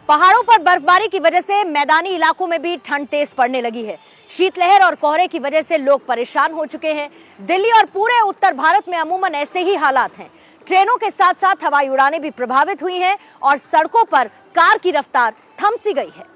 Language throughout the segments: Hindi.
पहाड़ों पर बर्फबारी की वजह से मैदानी इलाकों में भी ठंड तेज पड़ने लगी है। शीतलहर और कोहरे की वजह से लोग परेशान हो चुके हैं। दिल्ली और पूरे उत्तर भारत में अमूमन ऐसे ही हालात हैं। ट्रेनों के साथ साथ हवाई उड़ानें भी प्रभावित हुई हैं और सड़कों पर कार की रफ्तार थम सी गई है।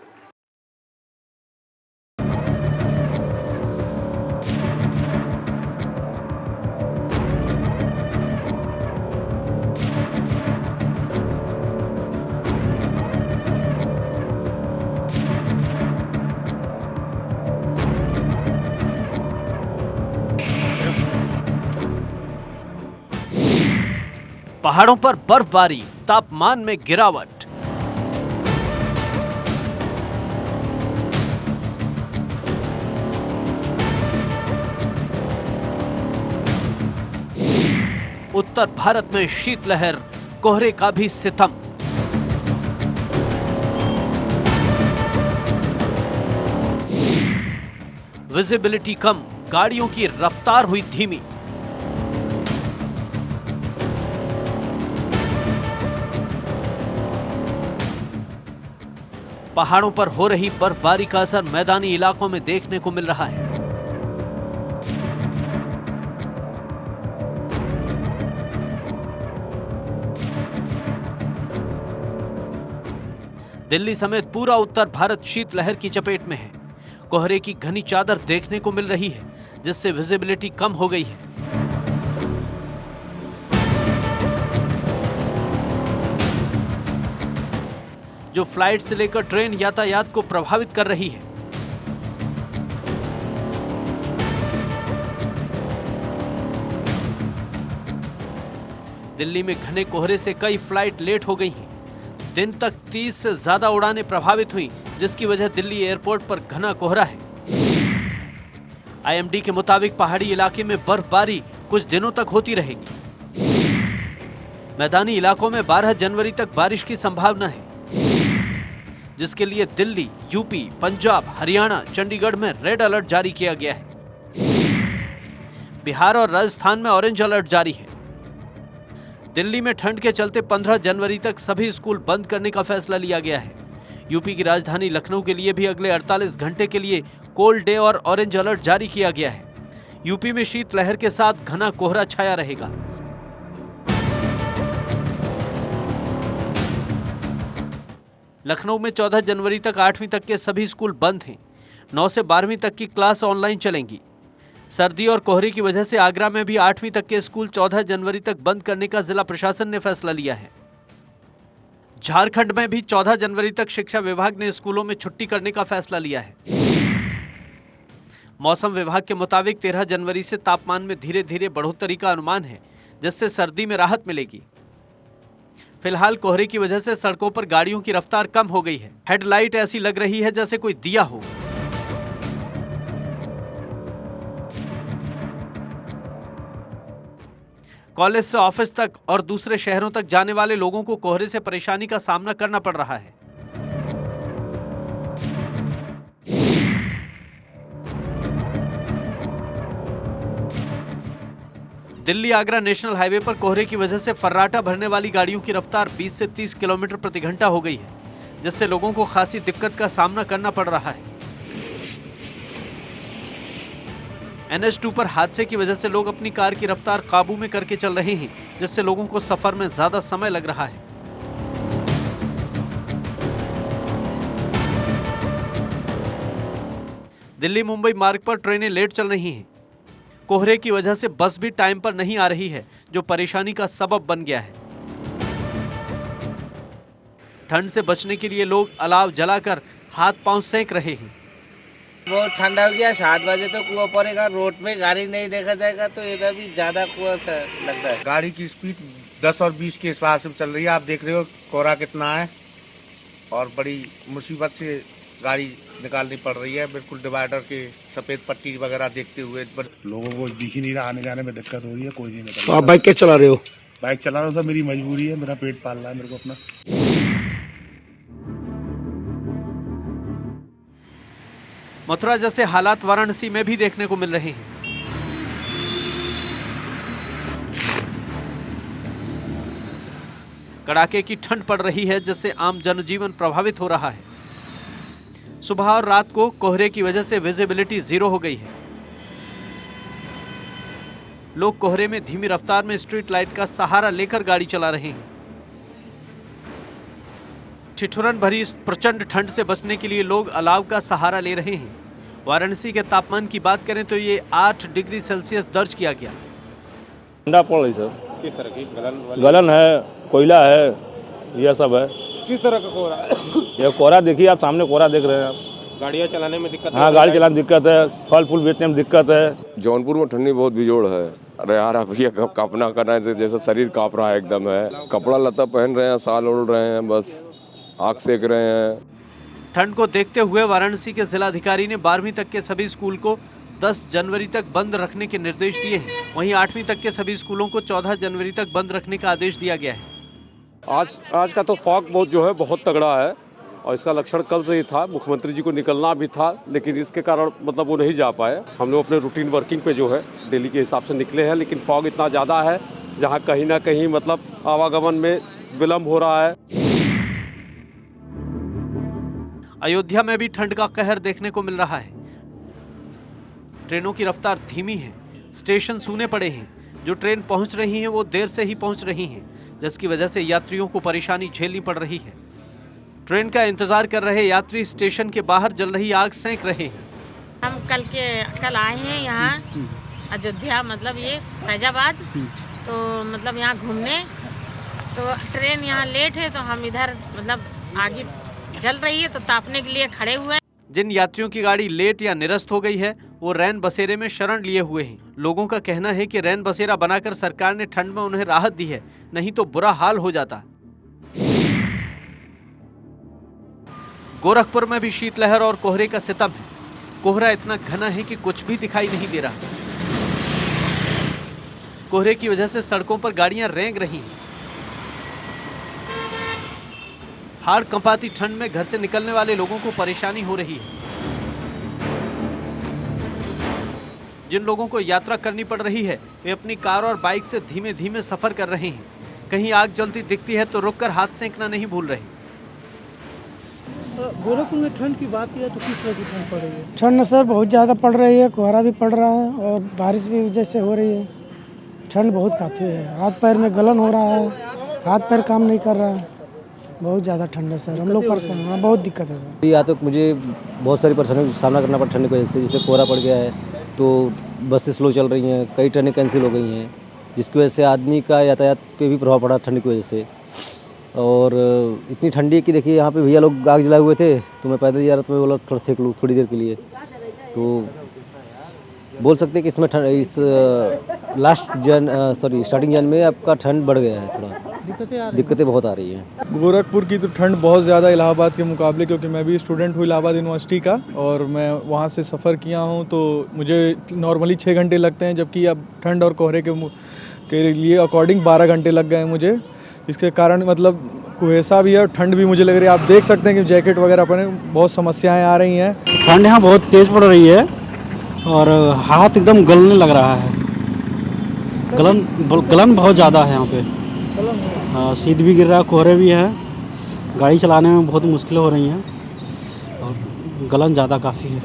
पहाड़ों पर बर्फबारी, तापमान में गिरावट। उत्तर भारत में शीतलहर, कोहरे का भी सितम। विजिबिलिटी कम, गाड़ियों की रफ्तार हुई धीमी। पहाड़ों पर हो रही बर्फबारी का असर मैदानी इलाकों में देखने को मिल रहा है। दिल्ली समेत पूरा उत्तर भारत शीतलहर की चपेट में है। कोहरे की घनी चादर देखने को मिल रही है, जिससे विजिबिलिटी कम हो गई है। जो फ्लाइट से लेकर ट्रेन यातायात को प्रभावित कर रही है। दिल्ली में घने कोहरे से कई फ्लाइट लेट हो गई हैं। दिन तक 30 से ज्यादा उड़ानें प्रभावित हुई, जिसकी वजह दिल्ली एयरपोर्ट पर घना कोहरा है। आईएमडी के मुताबिक पहाड़ी इलाके में बर्फबारी कुछ दिनों तक होती रहेगी। मैदानी इलाकों में 12 जनवरी तक बारिश की संभावना है, जिसके लिए दिल्ली, यूपी, पंजाब, हरियाणा, चंडीगढ़ में रेड अलर्ट जारी किया गया है। बिहार और राजस्थान में ऑरेंज अलर्ट जारी है। दिल्ली में ठंड के चलते 15 जनवरी तक सभी स्कूल बंद करने का फैसला लिया गया है। यूपी की राजधानी लखनऊ के लिए भी अगले 48 घंटे के लिए कोल्ड डे और ऑरेंज अलर्ट जारी किया गया है। यूपी में शीतलहर के साथ घना कोहरा छाया रहेगा। लखनऊ में 14 जनवरी तक 8वीं तक के सभी स्कूल बंद हैं। 9 से 12वीं तक की क्लास ऑनलाइन चलेंगी। सर्दी और कोहरे की वजह से आगरा में भी 8वीं तक के स्कूल 14 जनवरी तक बंद करने का जिला प्रशासन ने फैसला लिया है। झारखंड में भी 14 जनवरी तक शिक्षा विभाग ने स्कूलों में छुट्टी करने का फैसला लिया है। मौसम विभाग के मुताबिक 13 जनवरी से तापमान में धीरे धीरे बढ़ोतरी का अनुमान है, जिससे सर्दी में राहत मिलेगी। फिलहाल कोहरे की वजह से सड़कों पर गाड़ियों की रफ्तार कम हो गई है। हेडलाइट ऐसी लग रही है जैसे कोई दिया हो। कॉलेज से ऑफिस तक और दूसरे शहरों तक जाने वाले लोगों को कोहरे से परेशानी का सामना करना पड़ रहा है। दिल्ली आगरा नेशनल हाईवे पर कोहरे की वजह से फर्राटा भरने वाली गाड़ियों की रफ्तार 20 से 30 किलोमीटर प्रति घंटा हो गई है, जिससे लोगों को खासी दिक्कत का सामना करना पड़ रहा है। NH2 पर हादसे की वजह से लोग अपनी कार की रफ्तार काबू में करके चल रहे हैं, जिससे लोगों को सफर में ज्यादा समय लग रहा है। दिल्ली मुंबई मार्ग पर ट्रेनें लेट चल रही हैं। कोहरे की वजह से बस भी टाइम पर नहीं आ रही है, जो परेशानी का सबब बन गया है। ठंड से बचने के लिए लोग अलाव जलाकर हाथ पांव सेंक रहे हैं। बहुत ठंडा हो गया। 7 बजे तो कुआं पड़ेगा। रोड में गाड़ी नहीं देखा जाएगा तो इधर भी ज्यादा कुआं सा लगता है। गाड़ी की स्पीड 10 और 20 के हिसाब से चल रही है। आप देख रहे हो कोहरा कितना है और बड़ी मुसीबत से गाड़ी निकालनी पड़ रही है। बिल्कुल डिवाइडर के सफेद पट्टी वगैरह देखते हुए लोगों को दिख ही नहीं रहा, आने जाने में दिक्कत हो रही है। कोई नहीं निकल। तो आप बाइक कैसे चला रहे हो? बाइक चला रहा हूँ सर, मेरी मजबूरी है, मेरा पेट पाल रहा है मेरे को अपना। मथुरा जैसे हालात वाराणसी में भी देखने को मिल रहे हैं। कड़ाके की ठंड पड़ रही है, जिससे आम जनजीवन प्रभावित हो रहा है। सुबह और रात को कोहरे की वजह से विजिबिलिटी 0 हो गई है। लोग कोहरे में धीमी रफ्तार में स्ट्रीट लाइट का सहारा लेकर गाड़ी चला रहे हैं। ठिठुरन भरी इस प्रचंड ठंड से बचने के लिए लोग अलाव का सहारा ले रहे हैं। वाराणसी के तापमान की बात करें तो ये 8 डिग्री सेल्सियस दर्ज किया गया। ठंडा पड़ रही सर। किस तरह की? गलन है, कोयला है, यह सब है। किस तरह का कोहरा? ये कोहरा देखिए, आप सामने कोहरा देख रहे हैं आप। गाड़ियाँ चलाने में दिक्कत? हाँ, गाड़ी चलाने में दिक्कत है, फल फूल बेचने में दिक्कत है। जौनपुर में ठंडी बहुत बिजोड़ है। अरे यार भैया कांपना करना है, जैसे शरीर कांप रहा है एकदम है। कपड़ा लता पहन रहे हैं, साल ओढ़ रहे हैं, बस आग सेक रहे हैं। ठंड को देखते हुए वाराणसी के जिलाधिकारी ने 12वीं तक के सभी स्कूल को 10 जनवरी तक बंद रखने के निर्देश दिए हैं। वहीं 8वीं तक के सभी स्कूलों को 14 जनवरी तक बंद रखने का आदेश दिया गया है। आज का तो फॉग बहुत तगड़ा है और इसका लक्षण कल से ही था। मुख्यमंत्री जी को निकलना भी था, लेकिन इसके कारण मतलब वो नहीं जा पाए। हम लोग अपने रूटीन वर्किंग पे जो है डेली के हिसाब से निकले हैं, लेकिन फॉग इतना ज़्यादा है जहाँ कहीं ना कहीं मतलब आवागमन में विलम्ब हो रहा है। अयोध्या में भी ठंड का कहर देखने को मिल रहा है। ट्रेनों की रफ्तार धीमी है, स्टेशन सूने पड़े हैं। जो ट्रेन पहुंच रही हैं वो देर से ही पहुंच रही हैं, जिसकी वजह से यात्रियों को परेशानी झेलनी पड़ रही है। ट्रेन का इंतजार कर रहे यात्री स्टेशन के बाहर जल रही आग सेंक रहे हैं। हम कल आए हैं यहाँ अयोध्या, मतलब ये फैजाबाद, तो मतलब यहाँ घूमने। तो ट्रेन यहाँ लेट है, तो हम इधर मतलब आगे जल रही है तो तापने के लिए खड़े हुए हैं। जिन यात्रियों की गाड़ी लेट या निरस्त हो गई है वो रैन बसेरे में शरण लिए हुए हैं। लोगों का कहना है कि रैन बसेरा बनाकर सरकार ने ठंड में उन्हें राहत दी है, नहीं तो बुरा हाल हो जाता। गोरखपुर में भी शीतलहर और कोहरे का सितम है। कोहरा इतना घना है कि कुछ भी दिखाई नहीं दे रहा। कोहरे की वजह से सड़कों पर गाड़ियां रेंग रही हैं। हाड़ कंपाती ठंड में घर से निकलने वाले लोगों को परेशानी हो रही है। जिन लोगों को यात्रा करनी पड़ रही है वे अपनी कार और बाइक से धीमे धीमे सफर कर रहे हैं। कहीं आग जलती दिखती है तो रुककर हाथ सेंकना नहीं भूल रहे। गोरखपुर में ठंड की बात किया तो किस तरह की ठंड पड़ रही है? ठंड सर बहुत ज़्यादा पड़ रही है, कोहरा भी पड़ रहा है और बारिश भी जैसे हो रही है। ठंड बहुत काफ़ी है, हाथ पैर में गलन हो रहा है, हाथ पैर काम नहीं कर रहा है। बहुत ज़्यादा ठंड है सर, हम लोग परेशान हैं, बहुत दिक्कत है सर। यहाँ तो मुझे बहुत सारी परेशानियों का सामना करना पड़ा ठंड की वजह से। जैसे कोहरा पड़ गया है तो बसें स्लो चल रही हैं, कई ट्रेनें कैंसिल हो गई हैं, जिसकी वजह से आदमी का यातायात पे भी प्रभाव पड़ा ठंड की वजह से। और इतनी ठंडी है कि देखिए यहाँ पे भैया लोग आग जलाए हुए थे, तो मैं पैदल जा रहा था, मैं बोला थोड़ा सेक लूँ थोड़ी देर के लिए। तो बोल सकते हैं कि इसमें इस स्टार्टिंग जन में आपका ठंड बढ़ गया है, थोड़ा दिक्कतें बहुत आ रही हैं। गोरखपुर की तो ठंड बहुत ज़्यादा इलाहाबाद के मुकाबले, क्योंकि मैं भी स्टूडेंट हूँ इलाहाबाद यूनिवर्सिटी का और मैं वहाँ से सफ़र किया हूँ, तो मुझे नॉर्मली 6 घंटे लगते हैं, जबकि अब ठंड और कोहरे के लिए अकॉर्डिंग 12 घंटे लग गए मुझे। इसके कारण मतलब कुहेसा भी है और ठंड भी मुझे लग रही है। आप देख सकते हैं कि जैकेट वगैरह पहने, बहुत समस्याएँ आ रही हैं। ठंड यहाँ बहुत तेज़ पड़ रही है और हाथ एकदम गलने लग रहा है। गलन बहुत ज़्यादा है यहाँ पे। शीत भी गिर रहा है, कोहरे भी है, गाड़ी चलाने में बहुत मुश्किल हो रही हैं और गलन ज़्यादा काफ़ी है।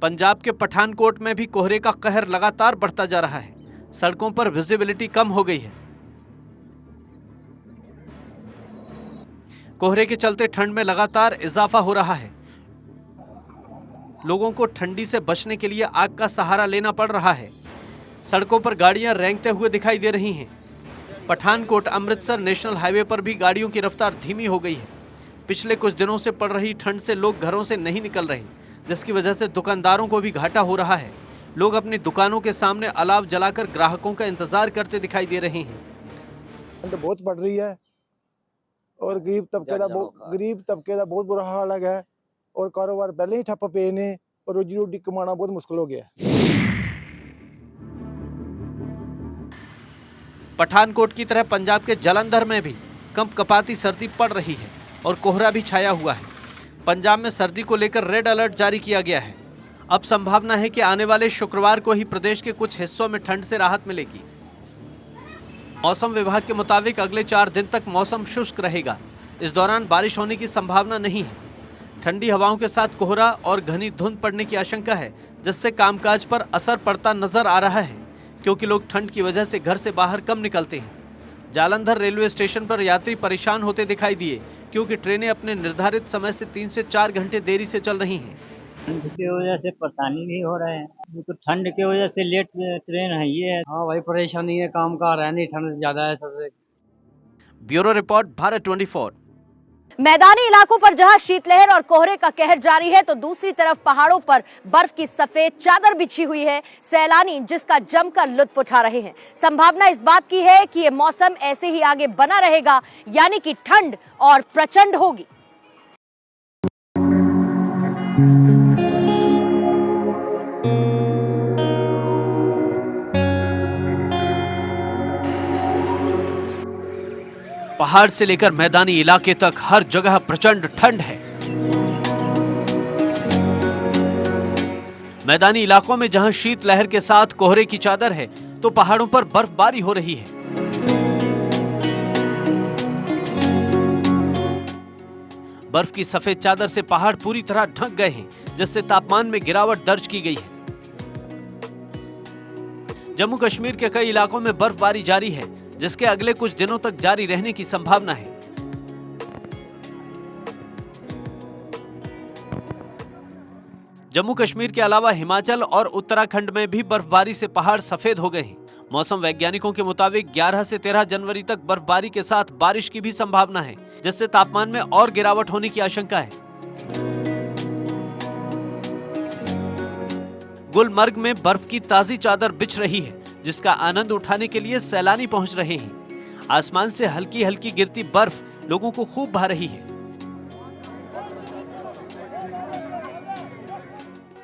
पंजाब के पठानकोट में भी कोहरे का कहर लगातार बढ़ता जा रहा है। सड़कों पर विजिबिलिटी कम हो गई है। कोहरे के चलते ठंड में लगातार इजाफा हो रहा है। लोगों को ठंडी से बचने के लिए आग का सहारा लेना पड़ रहा है। सड़कों पर गाड़ियां रेंगते हुए दिखाई दे रही हैं। पठानकोट अमृतसर नेशनल हाईवे पर भी गाड़ियों की रफ्तार धीमी हो गई है। पिछले कुछ दिनों से पड़ रही ठंड से लोग घरों से नहीं निकल रहे, जिसकी वजह से दुकानदारों को भी घाटा हो रहा है। लोग अपनी दुकानों के सामने अलाव जलाकर ग्राहकों का इंतजार करते दिखाई दे रहे हैं। ठंड बहुत बढ़ रही है और गरीब तबके का बहुत बुरा हाल है और कारोबार पहले ही ठप्प पे ने और रोजी रोटी कमाना बहुत मुश्किल हो गया है। पठानकोट की तरह पंजाब के जालंधर में भी कंपकपाती सर्दी पड़ रही है और कोहरा भी छाया हुआ है। पंजाब में सर्दी को लेकर रेड अलर्ट जारी किया गया है। अब संभावना है कि आने वाले शुक्रवार को ही प्रदेश के कुछ हिस्सों में ठंड से राहत मिलेगी। मौसम विभाग के मुताबिक अगले 4 दिन तक मौसम शुष्क रहेगा। इस दौरान बारिश होने की संभावना नहीं है। ठंडी हवाओं के साथ कोहरा और घनी धुंध पड़ने की आशंका है, जिससे कामकाज पर असर पड़ता नजर आ रहा है, क्योंकि लोग ठंड की वजह से घर से बाहर कम निकलते हैं। जालंधर रेलवे स्टेशन पर यात्री परेशान होते दिखाई दिए, क्योंकि ट्रेनें अपने निर्धारित समय से 3 से 4 घंटे देरी से चल रही हैं। ठंड की वजह से परेशानी भी हो रहे हैं, तो ठंड की वजह से लेट ट्रेन है ये। हाँ भाई, परेशानी है, काम का है नहीं, ठंड ज्यादा है सबसे। Bureau report, Bharat 24। मैदानी इलाकों पर जहां शीतलहर और कोहरे का कहर जारी है, तो दूसरी तरफ पहाड़ों पर बर्फ की सफेद चादर बिछी हुई है। सैलानी जिसका जमकर लुत्फ उठा रहे हैं। संभावना इस बात की है कि ये मौसम ऐसे ही आगे बना रहेगा, यानी कि ठंड और प्रचंड होगी। पहाड़ से लेकर मैदानी इलाके तक हर जगह प्रचंड ठंड है। मैदानी इलाकों में जहां शीतलहर के साथ कोहरे की चादर है, तो पहाड़ों पर बर्फबारी हो रही है। बर्फ की सफेद चादर से पहाड़ पूरी तरह ढक गए हैं, जिससे तापमान में गिरावट दर्ज की गई है। जम्मू कश्मीर के कई इलाकों में बर्फबारी जारी है, जिसके अगले कुछ दिनों तक जारी रहने की संभावना है। जम्मू कश्मीर के अलावा हिमाचल और उत्तराखंड में भी बर्फबारी से पहाड़ सफेद हो गए हैं। मौसम वैज्ञानिकों के मुताबिक 11 से 13 जनवरी तक बर्फबारी के साथ बारिश की भी संभावना है, जिससे तापमान में और गिरावट होने की आशंका है। गुलमर्ग में बर्फ की ताजी चादर बिछ रही है, जिसका आनंद उठाने के लिए सैलानी पहुंच रहे हैं। आसमान से हल्की हल्की गिरती बर्फ लोगों को खूब भा रही है।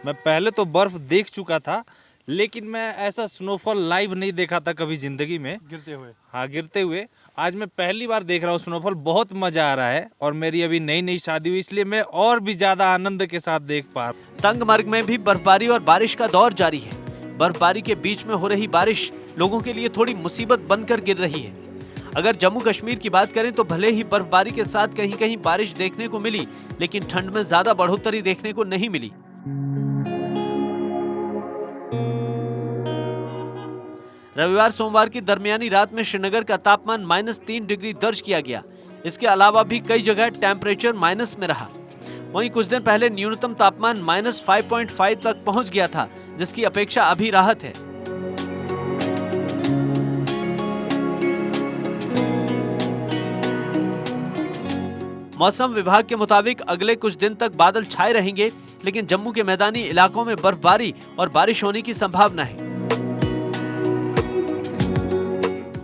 मैं पहले तो बर्फ देख चुका था, लेकिन मैं ऐसा स्नोफॉल लाइव नहीं देखा था कभी जिंदगी में। गिरते हुए आज मैं पहली बार देख रहा हूँ स्नोफॉल। बहुत मजा आ रहा है, और मेरी अभी नई नई शादी हुई, इसलिए मैं और भी ज्यादा आनंद के साथ देख पा रहा हूँ। तंगमर्ग में भी बर्फबारी और बारिश का दौर जारी है। बर्फबारी के बीच में हो रही बारिश लोगों के लिए थोड़ी मुसीबत बनकर गिर रही है। अगर जम्मू कश्मीर की बात करें, तो भले ही बर्फबारी के साथ कहीं कहीं बारिश देखने को मिली, लेकिन ठंड में ज्यादा बढ़ोतरी देखने को नहीं मिली। रविवार सोमवार की दरमियानी रात में श्रीनगर का तापमान -3 डिग्री दर्ज किया गया। इसके अलावा भी कई जगह टेम्परेचर माइनस में रहा। वहीं कुछ दिन पहले न्यूनतम तापमान -5.5 तक पहुंच गया था, जिसकी अपेक्षा अभी राहत है। मौसम विभाग के मुताबिक अगले कुछ दिन तक बादल छाए रहेंगे, लेकिन जम्मू के मैदानी इलाकों में बर्फबारी और बारिश होने की संभावना है।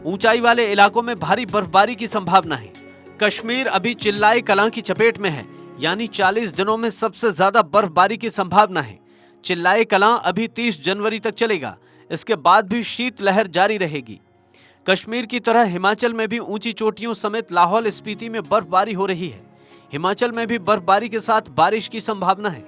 ऊंचाई वाले इलाकों में भारी बर्फबारी की संभावना है। कश्मीर अभी चिल्लाए कलां की चपेट में है, यानी 40 दिनों में सबसे ज्यादा बर्फबारी की संभावना है। चिल्लाए कलां अभी 30 जनवरी तक चलेगा। इसके बाद भी शीतलहर जारी रहेगी। कश्मीर की तरह हिमाचल में भी ऊंची चोटियों समेत लाहौल स्पीति में बर्फबारी हो रही है। हिमाचल में भी बर्फबारी के साथ बारिश की संभावना है।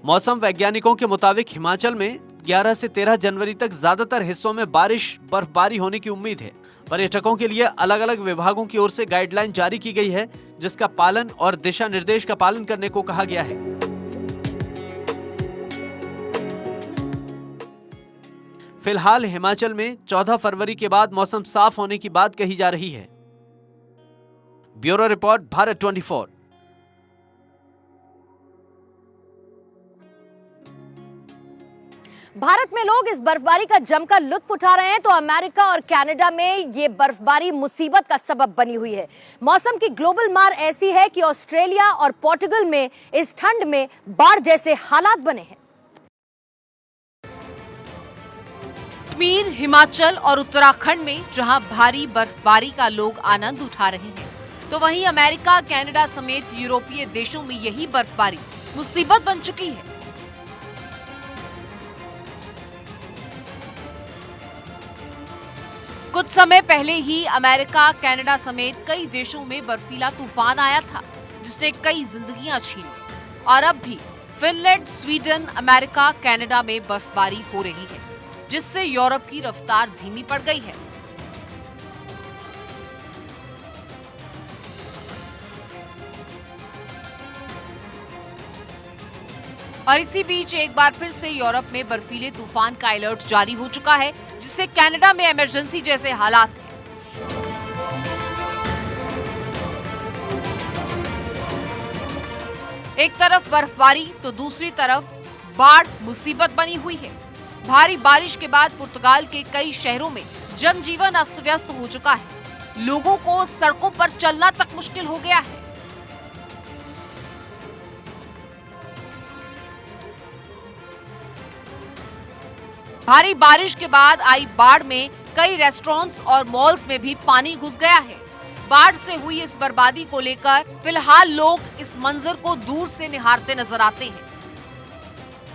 मौसम वैज्ञानिकों के मुताबिक हिमाचल में 11 से 13 जनवरी तक ज्यादातर हिस्सों में बारिश बर्फबारी होने की उम्मीद है। पर्यटकों के लिए अलग अलग विभागों की ओर से गाइडलाइन जारी की गई है, जिसका पालन और दिशा निर्देश का पालन करने को कहा गया है। फिलहाल हिमाचल में 14 फरवरी के बाद मौसम साफ होने की बात कही जा रही है। Bureau report, Bharat 24। भारत में लोग इस बर्फबारी का जमकर लुत्फ उठा रहे हैं, तो अमेरिका और कनाडा में ये बर्फबारी मुसीबत का सबब बनी हुई है। मौसम की ग्लोबल मार ऐसी है कि ऑस्ट्रेलिया और पोर्टुगल में इस ठंड में बाढ़ जैसे हालात बने हैं। कश्मीर, हिमाचल और उत्तराखंड में जहां भारी बर्फबारी का लोग आनंद उठा रहे हैं, तो वहीं अमेरिका, कनाडा समेत यूरोपीय देशों में यही बर्फबारी मुसीबत बन चुकी है। कुछ समय पहले ही अमेरिका, कनाडा समेत कई देशों में बर्फीला तूफान आया था, जिसने कई जिंदगियां छीन ली। और अब भी फिनलैंड, स्वीडन, अमेरिका, कनाडा में बर्फबारी हो रही है, जिससे यूरोप की रफ्तार धीमी पड़ गई है। और इसी बीच एक बार फिर से यूरोप में बर्फीले तूफान का अलर्ट जारी हो चुका है, जिससे कनाडा में इमरजेंसी जैसे हालात हैं। एक तरफ बर्फबारी तो दूसरी तरफ बाढ़ मुसीबत बनी हुई है। भारी बारिश के बाद पुर्तगाल के कई शहरों में जनजीवन अस्त व्यस्त हो चुका है। लोगों को सड़कों पर चलना तक मुश्किल हो गया है। भारी बारिश के बाद आई बाढ़ में कई रेस्टोरेंट्स और मॉल्स में भी पानी घुस गया है। बाढ़ से हुई इस बर्बादी को लेकर फिलहाल लोग इस मंजर को दूर से निहारते नजर आते हैं,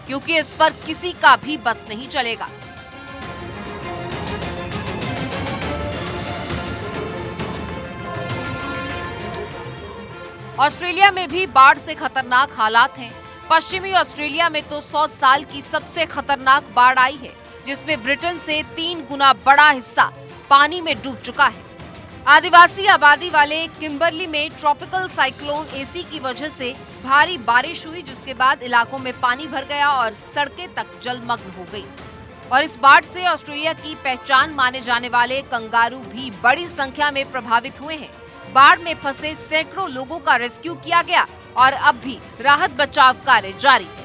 क्योंकि इस पर किसी का भी बस नहीं चलेगा। ऑस्ट्रेलिया में भी बाढ़ से खतरनाक हालात हैं। पश्चिमी ऑस्ट्रेलिया में तो 100 साल की सबसे खतरनाक बाढ़ आई है, जिसमें ब्रिटेन से 3 गुना बड़ा हिस्सा पानी में डूब चुका है। आदिवासी आबादी वाले किम्बरली में ट्रॉपिकल साइक्लोन एसी की वजह से भारी बारिश हुई, जिसके बाद इलाकों में पानी भर गया और सड़कें तक जलमग्न हो गई। और इस बाढ़ से ऑस्ट्रेलिया की पहचान माने जाने वाले कंगारू भी बड़ी संख्या में प्रभावित हुए हैं। बाढ़ में फंसे सैकड़ों लोगों का रेस्क्यू किया गया और अब भी राहत बचाव कार्य जारी है।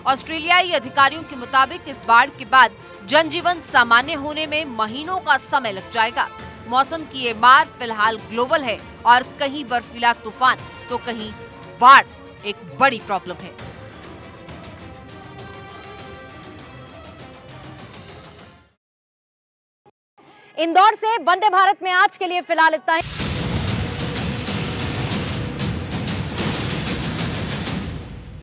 ऑस्ट्रेलियाई अधिकारियों के मुताबिक इस बाढ़ के बाद जनजीवन सामान्य होने में महीनों का समय लग जाएगा। मौसम की ये मार फिलहाल ग्लोबल है और कहीं बर्फीला तूफान तो कहीं बाढ़ एक बड़ी प्रॉब्लम है। इंदौर से वंदे भारत में आज के लिए फिलहाल इतना ही।